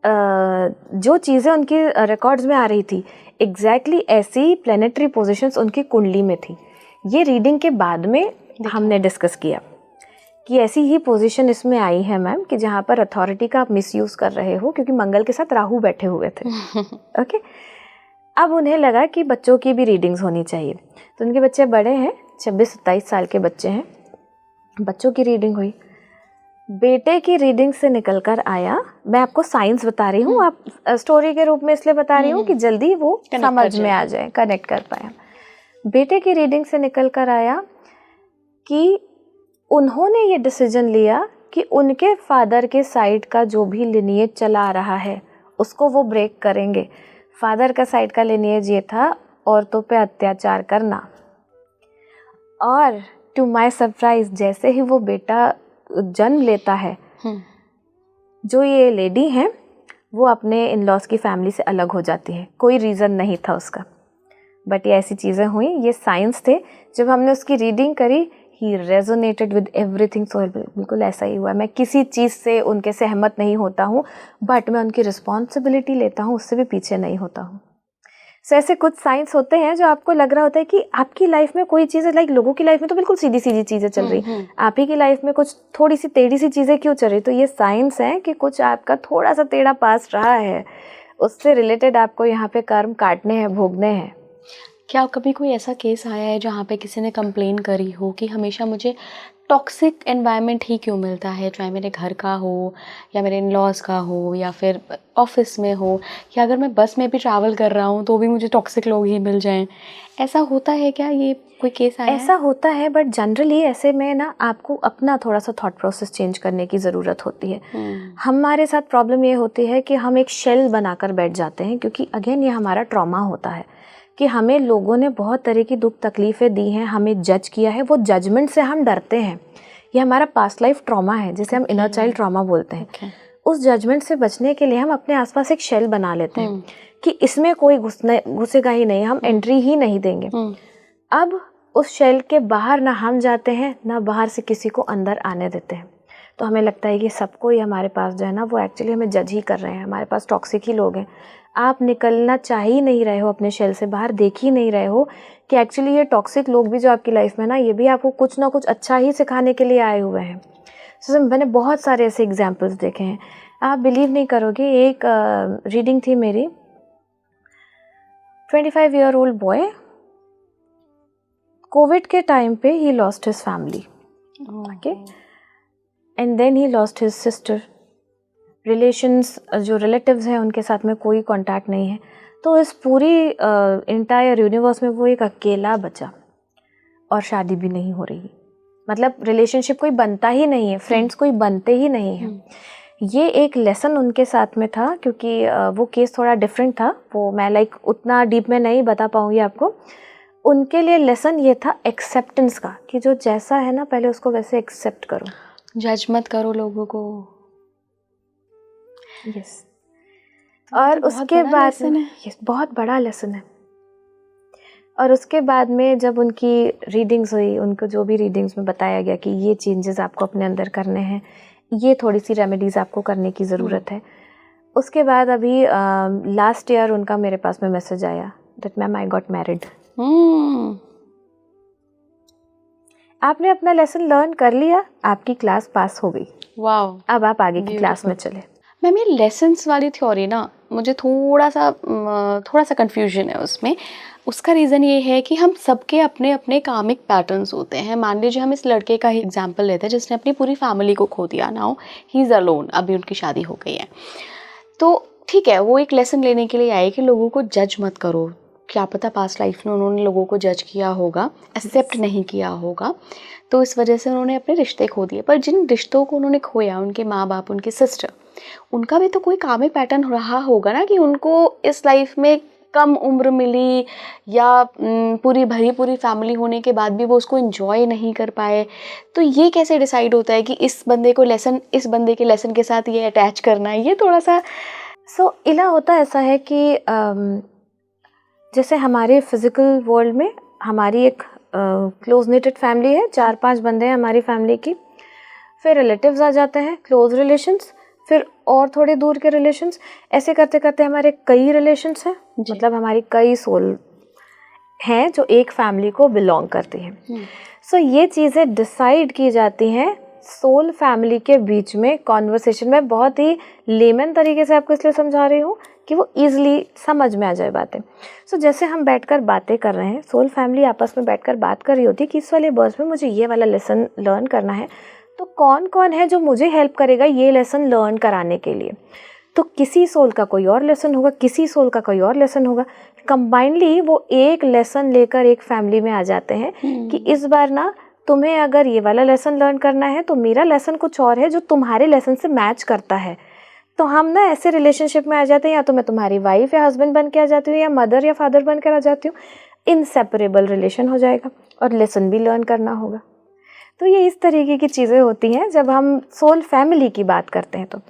जो चीज़ें उनकी रिकॉर्ड्स में आ रही थी एग्जैक्टली ऐसी प्लैनेटरी पोजीशंस उनकी कुंडली में थी। ये रीडिंग के बाद में हमने डिस्कस किया कि ऐसी ही पोजीशन इसमें आई है मैम कि जहाँ पर अथॉरिटी का आप मिसयूज़ कर रहे हो, क्योंकि मंगल के साथ राहु बैठे हुए थे। ओके, अब उन्हें लगा कि बच्चों की भी रीडिंग्स होनी चाहिए, तो उनके बच्चे बड़े हैं, 26-27 साल के बच्चे हैं। बच्चों की रीडिंग हुई, बेटे की रीडिंग से निकल कर आया, मैं आपको साइंस बता रही हूँ, आप स्टोरी के रूप में इसलिए बता रही हूँ कि जल्दी वो समझ में आ जाए, कनेक्ट कर पाए। बेटे की रीडिंग से निकल कर आया कि उन्होंने ये डिसीजन लिया कि उनके फादर के साइड का जो भी लिनिएज चला आ रहा है उसको वो ब्रेक करेंगे। फादर का साइड का लिनिएज ये था औरतों पे अत्याचार करना। और टू माय सरप्राइज, जैसे ही वो बेटा जन्म लेता है, जो ये लेडी हैं वो अपने इन लॉज की फैमिली से अलग हो जाती है। कोई रीज़न नहीं था उसका, बट ये ऐसी चीज़ें हुई, ये साइंस थे। जब हमने उसकी रीडिंग करी, ही रेजोनेटेड विद एवरीथिंग। सो बिल्कुल ऐसा ही हुआ। मैं किसी चीज़ से उनके सहमत नहीं होता हूँ, बट मैं उनकी रिस्पॉन्सिबिलिटी लेता हूँ, उससे भी पीछे नहीं होता हूँ। सो ऐसे कुछ साइंस होते हैं जो आपको लग रहा होता है कि आपकी लाइफ में कोई चीज़ें, लाइक लोगों की लाइफ में तो बिल्कुल सीधी सीधी चीज़ें चल रही, आप ही की लाइफ में कुछ थोड़ी सी टेढ़ी सी चीज़ें क्यों चल रही। तो ये साइंस है कि कुछ आपका थोड़ा सा टेढ़ा पास रहा है, उससे रिलेटेड आपको यहाँ पे कर्म काटने हैं, भोगने हैं। क्या कभी कोई ऐसा केस आया है जहाँ पे किसी ने कंप्लेन करी हो कि हमेशा मुझे टॉक्सिक एनवायरनमेंट ही क्यों मिलता है, चाहे मेरे घर का हो या मेरे इन-लॉज का हो या फिर ऑफिस में हो, या अगर मैं बस में भी ट्रैवल कर रहा हूँ तो भी मुझे टॉक्सिक लोग ही मिल जाएं? ऐसा होता है क्या? ये कोई केस आया ऐसा होता है, बट जनरली ऐसे में ना आपको अपना थोड़ा सा थॉट प्रोसेस चेंज करने की ज़रूरत होती है। हमारे साथ प्रॉब्लम ये होती है कि हम एक शेल बनाकर बैठ जाते हैं, क्योंकि अगेन ये हमारा ट्रॉमा होता है कि हमें लोगों ने बहुत तरह की दुख तकलीफ़ें दी हैं, हमें जज किया है, वो जजमेंट से हम डरते हैं। ये हमारा पास्ट लाइफ ट्रॉमा है, जिसे हम इनर चाइल्ड ट्रॉमा बोलते हैं। उस जजमेंट से बचने के लिए हम अपने आसपास एक शेल बना लेते हैं कि इसमें कोई घुसेगा ही नहीं, हम एंट्री ही नहीं देंगे। अब उस शेल के बाहर ना हम जाते हैं, ना बाहर से किसी को अंदर आने देते हैं। तो हमें लगता है कि सबको ही हमारे पास जो है ना, वो एक्चुअली हमें जज ही कर रहे हैं, हमारे पास टॉक्सिक ही लोग हैं। आप निकलना चाह ही नहीं रहे हो अपने शेल से बाहर, देख ही नहीं रहे हो कि एक्चुअली ये टॉक्सिक लोग भी जो आपकी लाइफ में ना, ये भी आपको कुछ ना कुछ अच्छा ही सिखाने के लिए आए हुए हैं। सो मैंने बहुत सारे ऐसे एग्जाम्पल्स देखे हैं, आप बिलीव नहीं करोगे। एक रीडिंग थी मेरी, 25 ईयर ओल्ड बॉय, कोविड के टाइम पे ही lost his family, okay, and then he lost his sister. Relations, जो रिलेटिव्स हैं उनके साथ में कोई कांटेक्ट नहीं है। तो इस पूरी इंटायर यूनिवर्स में वो एक अकेला बचा, और शादी भी नहीं हो रही, मतलब रिलेशनशिप कोई बनता ही नहीं है, फ्रेंड्स कोई बनते ही नहीं है। ये एक लेसन उनके साथ में था, क्योंकि वो केस थोड़ा डिफरेंट था, वो मैं लाइक उतना डीप में नहीं बता पाऊँगी आपको। उनके लिए लेसन ये था एक्सेप्टेंस का, कि जो जैसा है ना पहले उसको वैसे एक्सेप्ट करो, जज मत करो लोगों को। यस और उसके बाद यस बहुत बड़ा लेसन है। और उसके बाद में जब उनकी रीडिंग्स हुई, उनको जो भी रीडिंग्स में बताया गया कि ये चेंजेस आपको अपने अंदर करने हैं, ये थोड़ी सी रेमेडीज़ आपको करने की ज़रूरत है। उसके बाद अभी लास्ट ईयर उनका मेरे पास में मैसेज आया that ma'am I got married. आपने अपना लेसन लर्न कर लिया, आपकी क्लास पास हो गई, वाओ, अब आप आगे की क्लास में चले। मैम ये लेसन्स वाली थ्योरी ना, मुझे थोड़ा सा कन्फ्यूजन है उसमें। उसका रीज़न ये है कि हम सबके अपने अपने कामिक पैटर्न्स होते हैं। मान लीजिए हम इस लड़के का ही एग्जांपल लेते हैं जिसने अपनी पूरी फैमिली को खो दिया, नाउ ही इज़ अलोन, अभी उनकी शादी हो गई है। तो ठीक है, वो एक लेसन लेने के लिए आए कि लोगों को जज मत करो, क्या पता पास्ट लाइफ में उन्होंने लोगों को जज किया होगा, एक्सेप्ट नहीं किया होगा, तो इस वजह से उन्होंने अपने रिश्ते खो दिए। पर जिन रिश्तों को उन्होंने खोया, उनके माँ बाप, उनकी सिस्टर, उनका भी तो कोई कामिक पैटर्न रहा होगा ना, कि उनको इस लाइफ में कम उम्र मिली या पूरी भरी पूरी फैमिली होने के बाद भी वो उसको एंजॉय नहीं कर पाए, तो ये कैसे डिसाइड होता है कि इस बंदे को लेसन, इस बंदे के लेसन के साथ ये अटैच करना है? ये थोड़ा सा इला होता ऐसा है कि जैसे हमारे फिजिकल वर्ल्ड में हमारी एक क्लोज निटेड फैमिली है, 4-5 बंदे हैं हमारी फैमिली की, फिर रिलेटिव्स आ जाते हैं, क्लोज रिलेशंस, फिर और थोड़े दूर के रिलेशंस, ऐसे करते करते हमारे कई रिलेशंस हैं, मतलब हमारी कई सोल हैं जो एक फैमिली को बिलोंग करती हैं। ये चीज़ें डिसाइड की जाती हैं सोल फैमिली के बीच में कॉन्वर्सेशन में। बहुत ही लेमन तरीके से आपको इसलिए समझा रही हूँ कि वो ईजिली समझ में आ जाए बातें। जैसे हम बैठकर बातें कर रहे हैं, सोल फैमिली आपस में बैठकर बात कर रही होती है कि इस वाले बर्थ में मुझे ये वाला लेसन लर्न करना है, तो कौन कौन है जो मुझे हेल्प करेगा ये लेसन लर्न कराने के लिए। तो किसी सोल का कोई और लेसन होगा, किसी सोल का कोई और लेसन होगा, कंबाइनली वो एक लेसन लेकर एक फैमिली में आ जाते हैं कि इस बार ना तुम्हें अगर ये वाला लेसन लर्न करना है तो मेरा लेसन कुछ और है जो तुम्हारे लेसन से मैच करता है। तो हम ना ऐसे रिलेशनशिप में आ जाते हैं, या तो मैं तुम्हारी वाइफ या हस्बैंड बन के आ जाती हूँ या मदर या फादर बन कर आ जाती हूँ, इनसेपरेबल रिलेशन हो जाएगा और लेसन भी लर्न करना होगा। तो ये इस तरीके की चीज़ें होती हैं जब हम सोल फैमिली की बात करते हैं। तो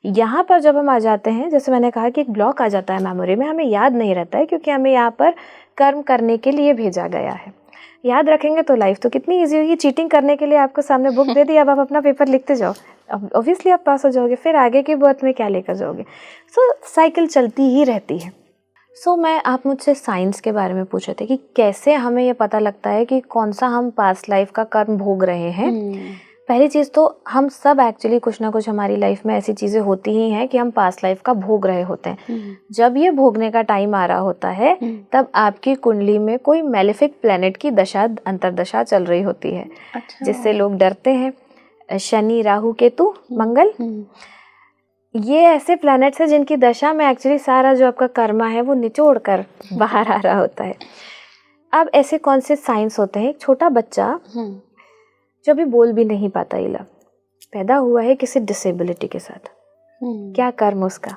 यहाँ पर जब हम आ जाते हैं, जैसे मैंने कहा कि एक ब्लॉक आ जाता है मेमोरी में, हमें याद नहीं रहता है क्योंकि हमें यहाँ पर कर्म करने के लिए भेजा गया है। याद रखेंगे तो लाइफ तो कितनी ईजी होगी। चीटिंग करने के लिए आपको सामने बुक दे दी, अब आप अपना पेपर लिखते जाओ, ऑब्वियसली आप पास हो जाओगे, फिर आगे के बर्थ में क्या लेकर जाओगे। साइकिल चलती ही रहती है। आप मुझसे साइंस के बारे में पूछे थे कि कैसे हमें ये पता लगता है कि कौन सा हम पास्ट लाइफ का कर्म भोग रहे हैं। पहली चीज़ तो हम सब एक्चुअली कुछ ना कुछ हमारी लाइफ में ऐसी चीज़ें होती ही हैं कि हम पास्ट लाइफ का भोग रहे होते हैं। जब ये भोगने का टाइम आ रहा होता है तब आपकी कुंडली में कोई मैलेफिक प्लेनेट की दशा, अंतरदशा चल रही होती है। अच्छा। जिससे लोग डरते हैं। शनि, राहु, केतु, मंगल, ये ऐसे प्लैनेट्स हैं जिनकी दशा में एक्चुअली सारा जो आपका कर्मा है वो निचोड़ कर बाहर आ रहा होता है। अब ऐसे कौन से साइंस होते हैं? एक छोटा बच्चा जो भी बोल भी नहीं पाता, इला पैदा हुआ है किसी डिसेबिलिटी के साथ, क्या कर्म उसका,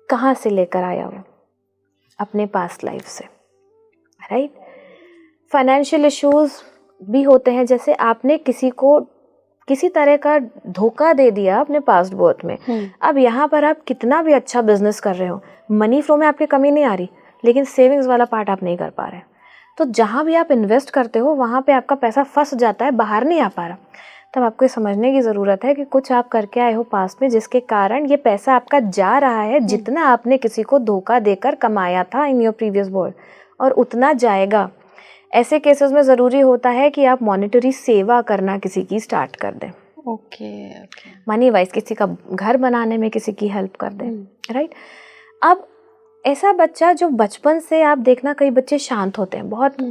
कहाँ से लेकर आया वो अपने पास्ट लाइफ से, राइट। फाइनेंशियल इश्यूज भी होते हैं, जैसे आपने किसी को किसी तरह का धोखा दे दिया अपने पास्ट बर्थ में। अब यहाँ पर आप कितना भी अच्छा बिजनेस कर रहे हो, मनी फ्लो में आपकी कमी नहीं आ रही, लेकिन सेविंग्स वाला पार्ट आप नहीं कर पा रहे। तो जहाँ भी आप इन्वेस्ट करते हो वहाँ पे आपका पैसा फंस जाता है, बाहर नहीं आ पा रहा। तब आपको समझने की ज़रूरत है कि कुछ आप करके आए हो पास्ट में जिसके कारण ये पैसा आपका जा रहा है, जितना आपने किसी को धोखा देकर कमाया था इन योर प्रीवियस बर्थ, और उतना जाएगा। ऐसे केसेस में ज़रूरी होता है कि आप मॉनेटरी सेवा करना किसी की स्टार्ट कर दें। ओके। मनी वाइज किसी का घर बनाने में किसी की हेल्प कर दें, राइट। अब ऐसा बच्चा जो बचपन से, आप देखना कई बच्चे शांत होते हैं बहुत,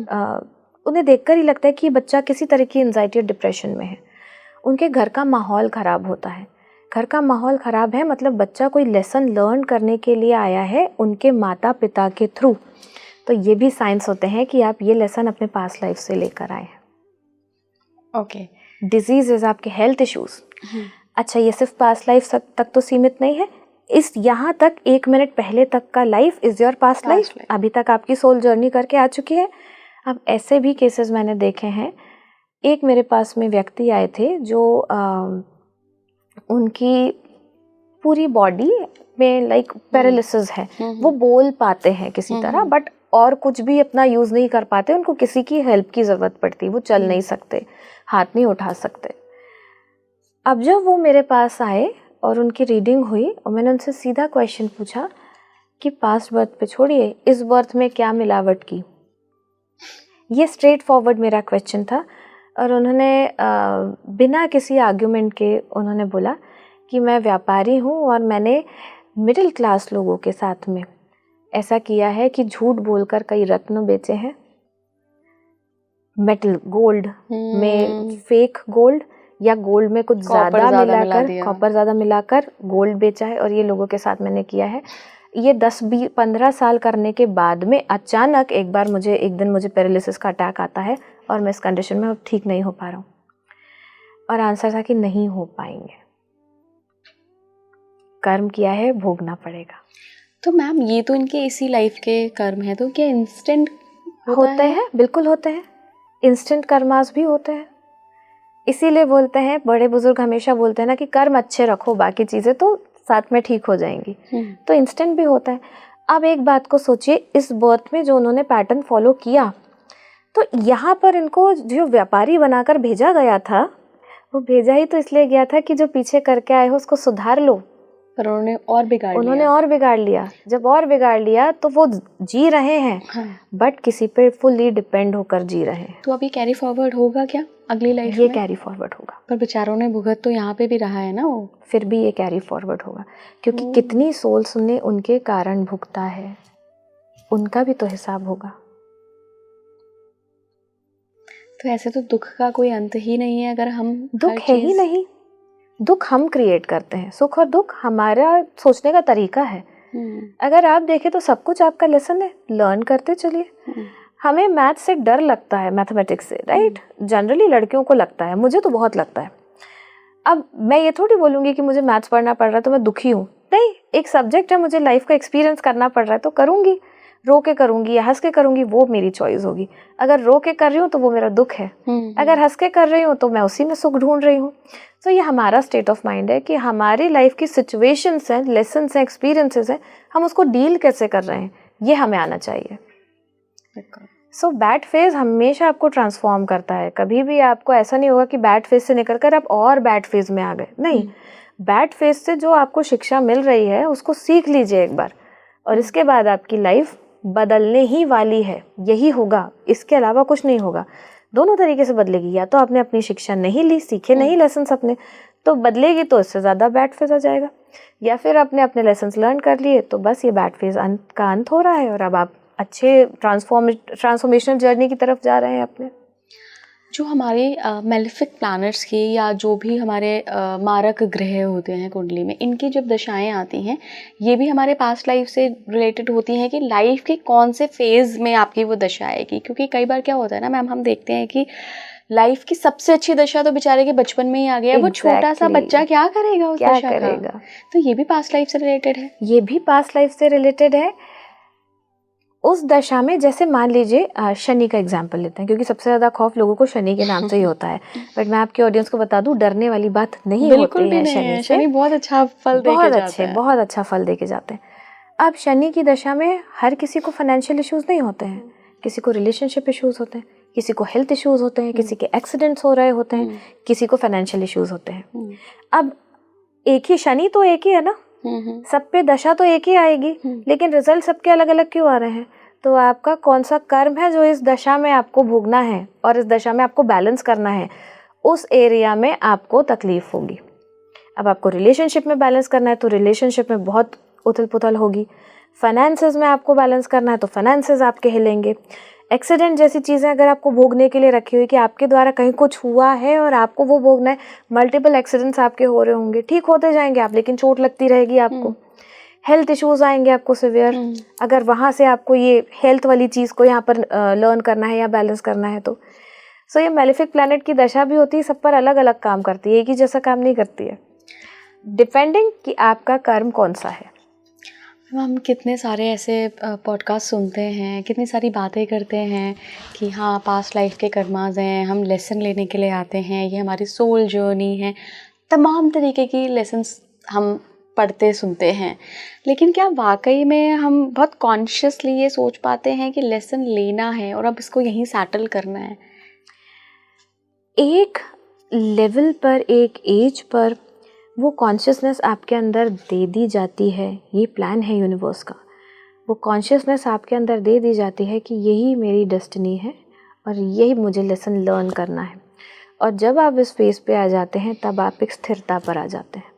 उन्हें देखकर ही लगता है कि बच्चा किसी तरह की एंजाइटी और डिप्रेशन में है। उनके घर का माहौल ख़राब होता है। घर का माहौल ख़राब है मतलब बच्चा कोई लेसन लर्न करने के लिए आया है उनके माता पिता के थ्रू। तो ये भी साइंस होते हैं कि आप ये लेसन अपने पास्ट लाइफ से लेकर आए हैं। ओके। डिजीजेज, आपके हेल्थ इश्यूज, अच्छा ये सिर्फ पास्ट लाइफ तक तो सीमित नहीं है, इस यहाँ तक 1 मिनट पहले तक का life is your past life. अभी तक आपकी सोल जर्नी करके आ चुकी है। अब ऐसे भी केसेस मैंने देखे हैं। एक मेरे पास में व्यक्ति आए थे जो उनकी पूरी बॉडी में लाइक पैरालिसिस है, वो बोल पाते हैं किसी तरह, बट और कुछ भी अपना यूज़ नहीं कर पाते, उनको किसी की हेल्प की ज़रूरत पड़ती, वो चल नहीं सकते, हाथ नहीं उठा सकते। अब जब वो मेरे पास आए और उनकी रीडिंग हुई और मैंने उनसे सीधा क्वेश्चन पूछा कि पास्ट बर्थ पे छोड़िए, इस बर्थ में क्या मिलावट की, ये स्ट्रेट फॉरवर्ड मेरा क्वेश्चन था। और उन्होंने बिना किसी आर्ग्यूमेंट के उन्होंने बोला कि मैं व्यापारी हूँ और मैंने मिडिल क्लास लोगों के साथ में ऐसा किया है कि झूठ बोलकर कई रत्न बेचे हैं, मेटल गोल्ड में फेक गोल्ड या गोल्ड में कुछ ज़्यादा मिलाकर, कॉपर ज़्यादा मिलाकर गोल्ड बेचा है, और ये लोगों के साथ मैंने किया है। ये 10-15 साल करने के बाद में अचानक एक दिन मुझे पैरालिसिस का अटैक आता है और मैं इस कंडीशन में अब ठीक नहीं हो पा रहा हूँ। और आंसर था कि नहीं हो पाएंगे, कर्म किया है, भोगना पड़ेगा। तो मैम ये तो इनके इसी लाइफ के कर्म है, तो क्या इंस्टेंट होते हैं? बिल्कुल होते हैं, इंस्टेंट कर्मास भी होते हैं। इसीलिए बोलते हैं, बड़े बुजुर्ग हमेशा बोलते हैं ना कि कर्म अच्छे रखो, बाकी चीज़ें तो साथ में ठीक हो जाएंगी। तो इंस्टेंट भी होता है। अब एक बात को सोचिए, इस बर्थ में जो उन्होंने पैटर्न फॉलो किया, तो यहाँ पर इनको जो व्यापारी बनाकर भेजा गया था, वो भेजा ही तो इसलिए गया था कि जो पीछे करके आए हो उसको सुधार लो, पर उन्होंने और बिगाड़ लिया। जब और बिगाड़ लिया तो वो जी रहे हैं, बट किसी पे फुल्ली डिपेंड होकर जी रहे हैं। तो अभी कैरी फॉरवर्ड होगा क्या अगली लाइफ में? ये कैरी फॉरवर्ड होगा, पर बेचारों ने भुगत तो यहाँ पे भी रहा है ना, वो फिर भी ये कैरी फॉरवर्ड होगा, क्योंकि कितनी सोल्स ने उनके कारण भुगता है, उनका भी तो हिसाब होगा। तो ऐसे तो दुख का कोई अंत ही नहीं है। अगर हम दुख है ही नहीं, दुख हम क्रिएट करते हैं, सुख और दुख हमारा सोचने का तरीका है। अगर आप देखें तो सब कुछ आपका लेसन है, लर्न करते चलिए। हमें मैथ से डर लगता है, मैथमेटिक्स से, राइट? जनरली लड़कियों को लगता है, मुझे तो बहुत लगता है। अब मैं ये थोड़ी बोलूँगी कि मुझे मैथ्स पढ़ना पड़ रहा है तो मैं दुखी हूँ, नहीं। एक सब्जेक्ट है, मुझे लाइफ का एक्सपीरियंस करना पड़ रहा है तो करूँगी, रो के करूँगी या हंस के करूँगी, वो मेरी चॉइस होगी। अगर रो के कर रही हूँ तो वो मेरा दुख है, अगर हंस के कर रही हूँ तो मैं उसी में सुख ढूंढ रही हूँ। तो ये हमारा स्टेट ऑफ माइंड है कि हमारी लाइफ की सिचुएशंस हैं, लेसन्स हैं, एक्सपीरियंसेस हैं, हम उसको डील कैसे कर रहे हैं, ये हमें आना चाहिए। सो बैड फेज हमेशा आपको ट्रांसफॉर्म करता है। कभी भी आपको ऐसा नहीं होगा कि बैड फेज से निकल कर आप और बैड फेज में आ गए, नहीं। बैड फेज से जो आपको शिक्षा मिल रही है उसको सीख लीजिए एक बार, और इसके बाद आपकी लाइफ बदलने ही वाली है, यही होगा, इसके अलावा कुछ नहीं होगा। दोनों तरीके से बदलेगी, या तो आपने अपनी शिक्षा नहीं ली, सीखे नहीं लेसन्स अपने, तो बदलेगी तो इससे ज़्यादा बैड फेज आ जाएगा, या फिर आपने अपने लेसन्स लर्न कर लिए तो बस ये बैड फेज का अंत हो रहा है और अब आप अच्छे ट्रांसफॉर्मेशनल जर्नी की तरफ जा रहे हैं अपने। जो हमारे मेलेफिक प्लैनेट्स की या जो भी हमारे मारक ग्रह होते हैं कुंडली में, इनकी जब दशाएं आती हैं, ये भी हमारे पास्ट लाइफ से रिलेटेड होती हैं कि लाइफ के कौन से फेज़ में आपकी वो दशा आएगी? क्योंकि कई बार क्या होता है ना मैम, हम देखते हैं कि लाइफ की सबसे अच्छी दशा तो बेचारे के बचपन में ही आ गया। वो छोटा सा बच्चा क्या करेगा उस दशा का? तो ये भी पास्ट लाइफ से रिलेटेड है। ये भी पास्ट लाइफ से रिलेटेड है। उस दशा में, जैसे मान लीजिए शनि का एग्जाम्पल लेते हैं, क्योंकि सबसे ज़्यादा खौफ लोगों को शनि के नाम से ही होता है। बट मैं आपके ऑडियंस को बता दूं, डरने वाली बात नहीं होती है शनि से। शनि बहुत अच्छा फल देके जाता है, बहुत अच्छा फल देके जाते हैं। अब शनि की दशा में हर किसी को फाइनेंशियल इश्यूज नहीं होते हैं, किसी को रिलेशनशिप इश्यूज होते हैं, किसी को हेल्थ इश्यूज होते हैं, किसी के एक्सीडेंट्स हो रहे होते हैं, किसी को फाइनेंशियल इश्यूज होते हैं। अब एक ही शनि तो एक ही है ना, सब पे दशा तो एक ही आएगी, लेकिन रिजल्ट सबके अलग अलग क्यों आ रहे हैं? तो आपका कौन सा कर्म है जो इस दशा में आपको भोगना है और इस दशा में आपको बैलेंस करना है, उस एरिया में आपको तकलीफ होगी। अब आपको रिलेशनशिप में बैलेंस करना है तो रिलेशनशिप में बहुत उथल पुथल होगी। फाइनेंसेस में आपको बैलेंस करना है तो फाइनेंसेस आपके हिलेंगे। एक्सीडेंट जैसी चीज़ें अगर आपको भोगने के लिए रखी हुई कि आपके द्वारा कहीं कुछ हुआ है और आपको वो भोगना है, मल्टीपल एक्सीडेंट्स आपके हो रहे होंगे, ठीक होते जाएंगे आप, लेकिन चोट लगती रहेगी आपको। हेल्थ इश्यूज आएंगे आपको सिवियर, अगर वहाँ से आपको ये हेल्थ वाली चीज़ को यहाँ पर लर्न करना है या बैलेंस करना है तो। सो ये मेलेफिक प्लैनेट की दशा भी होती है, सब पर अलग अलग काम करती है, एक ही जैसा काम नहीं करती है, डिपेंडिंग कि आपका कर्म कौन सा है। हम कितने सारे ऐसे पॉडकास्ट सुनते हैं, कितनी सारी बातें करते हैं कि हाँ पास्ट लाइफ के कर्माज हैं, हम लेसन लेने के लिए आते हैं, ये हमारी सोल जर्नी है, तमाम तरीके की लेसन्स हम पढ़ते सुनते हैं। लेकिन क्या वाकई में हम बहुत कॉन्शियसली ये सोच पाते हैं कि लेसन लेना है और अब इसको यहीं सेटल करना है? एक लेवल पर, एक एज पर वो कॉन्शियसनेस आपके अंदर दे दी जाती है, ये प्लान है यूनिवर्स का। वो कॉन्शियसनेस आपके अंदर दे दी जाती है कि यही मेरी डेस्टिनी है और यही मुझे लेसन लर्न करना है। और जब आप इस फेज पे आ जाते हैं तब आप एक स्थिरता पर आ जाते हैं।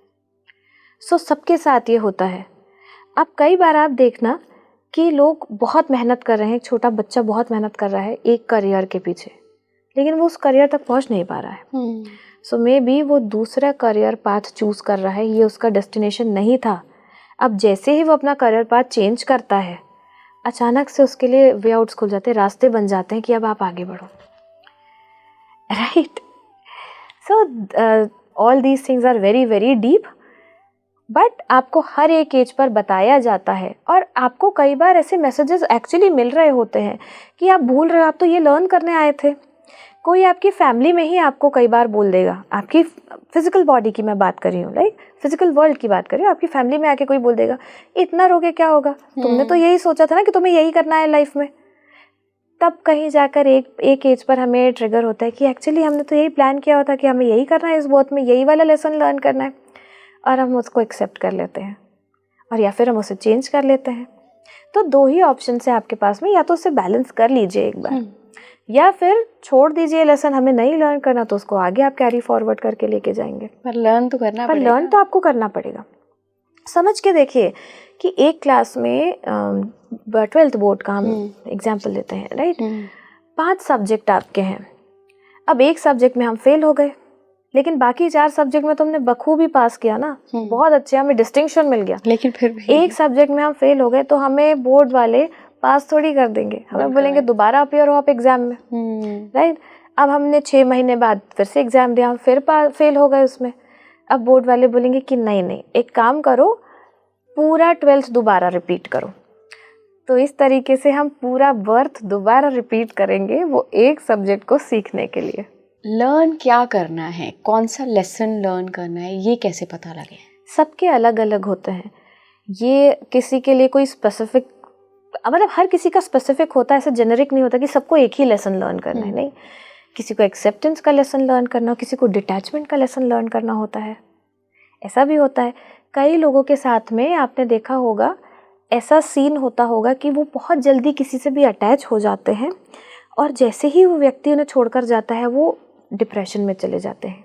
सो सबके साथ ये होता है। अब कई बार आप देखना कि लोग बहुत मेहनत कर रहे हैं, एक छोटा बच्चा बहुत मेहनत कर रहा है एक करियर के पीछे, लेकिन वो उस करियर तक पहुंच नहीं पा रहा है। सो मे बी वो दूसरा करियर पाथ चूज़ कर रहा है, ये उसका डेस्टिनेशन नहीं था। अब जैसे ही वो अपना करियर पाथ चेंज करता है, अचानक से उसके लिए वे आउट्स खुल जाते हैं, रास्ते बन जाते हैं कि अब आप आगे बढ़ो, right? So all these things are very very deep. But आपको हर एक एज पर बताया जाता है, और आपको कई बार ऐसे मैसेजेस एक्चुअली मिल रहे होते हैं कि आप भूल रहे हो, आप तो ये लर्न करने आए थे। कोई आपकी फैमिली में ही आपको कई बार बोल देगा, आपकी फिजिकल बॉडी की मैं बात कर रही हूँ, लाइक फिजिकल वर्ल्ड की बात कर रही हूँ, आपकी फैमिली में आके कोई बोल देगा इतना रोके क्या होगा, तुमने तो यही सोचा था ना कि तुम्हें यही करना है लाइफ में। तब कहीं जाकर एक एज पर हमें ट्रिगर होता है कि एक्चुअली हमने तो यही प्लान किया होता कि हमें यही करना है, इस बोथ में यही वाला लेसन लर्न करना है, और हम उसको एक्सेप्ट कर लेते हैं, और या फिर हम उसे चेंज कर लेते हैं। तो दो ही ऑप्शन है आपके पास में, या तो उसे बैलेंस कर लीजिए एक बार, या फिर छोड़ दीजिए लेसन, हमें नहीं लर्न करना तो उसको आगे आप कैरी फॉरवर्ड करके लेके जाएंगे। पर लर्न तो करना पर लर्न तो आपको करना पड़ेगा। समझ के देखिए कि एक क्लास में 12th बोर्ड का हम एग्जाम्पल लेते हैं, राइट। 5 सब्जेक्ट आपके हैं, अब एक सब्जेक्ट में हम फेल हो गए, लेकिन बाकी 4 सब्जेक्ट में तुमने बखूबी पास किया ना, बहुत अच्छे, हमें डिस्टिंक्शन मिल गया, लेकिन फिर भी एक सब्जेक्ट में हम फेल हो गए तो हमें बोर्ड वाले पास थोड़ी कर देंगे, हमें बोलेंगे दोबारा अपीयर हो आप एग्जाम में, राइट। अब हमने 6 महीने बाद फिर से एग्जाम दिया, हम फिर फेल हो गए उसमें, अब बोर्ड वाले बोलेंगे कि नहीं एक काम करो, पूरा 12th दोबारा रिपीट करो। तो इस तरीके से हम पूरा बर्थ दोबारा रिपीट करेंगे वो एक सब्जेक्ट को सीखने के लिए। लर्न क्या करना है, कौन सा लेसन लर्न करना है, ये कैसे पता लगे? सबके अलग अलग होते हैं, ये किसी के लिए कोई स्पेसिफिक, मतलब हर किसी का स्पेसिफिक होता है, ऐसे जेनरिक नहीं होता कि सबको एक ही लेसन लर्न करना है, नहीं। किसी को एक्सेप्टेंस का लेसन लर्न करना हो, किसी को डिटैचमेंट का लेसन लर्न करना होता है, ऐसा भी होता है। कई लोगों के साथ में आपने देखा होगा ऐसा सीन होता होगा कि वो बहुत जल्दी किसी से भी अटैच हो जाते हैं, और जैसे ही वो व्यक्ति उन्हें छोड़कर जाता है वो डिप्रेशन में चले जाते हैं,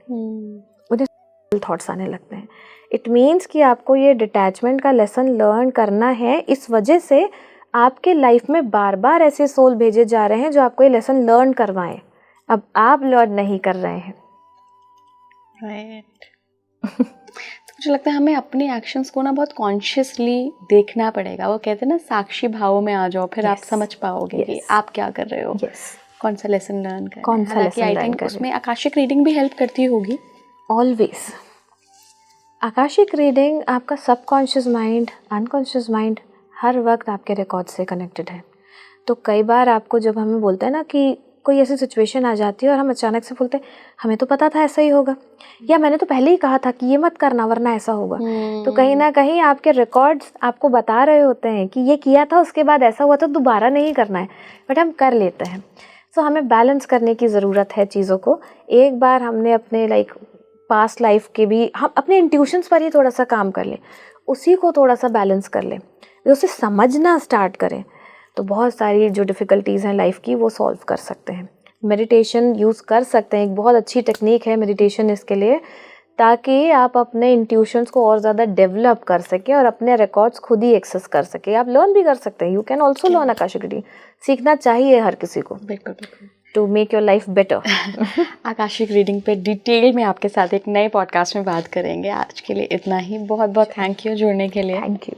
उन्हें थॉट्स आने लगते हैं। इट मीन्स कि आपको ये डिटैचमेंट का लेसन लर्न करना है, इस वजह से आपके लाइफ में बार बार ऐसे सोल भेजे जा रहे हैं जो आपको ये लेसन लर्न करवाएं, अब आप लर्न नहीं कर रहे हैं, राइट। तो मुझे लगता है हमें अपने एक्शंस को ना बहुत कॉन्शियसली देखना पड़ेगा। वो कहते हैं ना, साक्षी भावों में आ जाओ, फिर आप समझ पाओगे कि आप क्या कर रहे हो, कौन सा लेसन लर्न कर, कौन सा लेसन लर्न कर रहे हो। उसमें आकाशिक रीडिंग भी हेल्प करती होगी। ऑलवेज आकाशिक रीडिंग आपका सबकॉन्शियस माइंड, अनकॉन्शियस माइंड हर वक्त आपके रिकॉर्ड से कनेक्टेड है। तो कई बार आपको जब हमें बोलते हैं ना कि कोई ऐसी सिचुएशन आ जाती है और हम अचानक से बोलते हैं हमें तो पता था ऐसा ही होगा, या मैंने तो पहले ही कहा था कि ये मत करना वरना ऐसा होगा, तो कहीं ना कहीं आपके रिकॉर्ड्स आपको बता रहे होते हैं कि ये किया था, उसके बाद ऐसा हुआ, तो दोबारा नहीं करना है, बट हम कर लेते हैं। सो हमें बैलेंस करने की ज़रूरत है चीज़ों को। एक बार हमने अपने पास्ट लाइफ के भी, हम अपने इंट्यूशंस पर ही थोड़ा सा काम कर लें, उसी को थोड़ा सा बैलेंस कर लें, उसे समझना स्टार्ट करें, तो बहुत सारी जो डिफ़िकल्टीज़ हैं लाइफ की वो सॉल्व कर सकते हैं। मेडिटेशन यूज़ कर सकते हैं, एक बहुत अच्छी टेक्निक है मेडिटेशन इसके लिए, ताकि आप अपने इंट्यूशंस को और ज़्यादा डेवलप कर सकें और अपने रिकॉर्ड्स खुद ही एक्सेस कर सकें। आप लर्न भी कर सकते हैं, you can also learn Akashic reading, सीखना चाहिए हर किसी को, बिल्कुल बिल्कुल, to make your life better. Akashic reading पे डिटेल में आपके साथ एक नए पॉडकास्ट में बात करेंगे। आज के लिए इतना ही, बहुत बहुत थैंक यू जुड़ने के लिए। Thank you.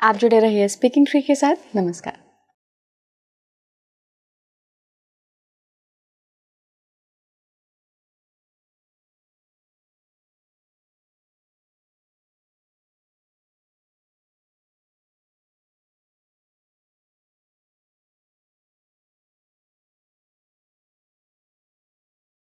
आप जुड़े रहिए स्पीकिंग ट्री के साथ। नमस्कार।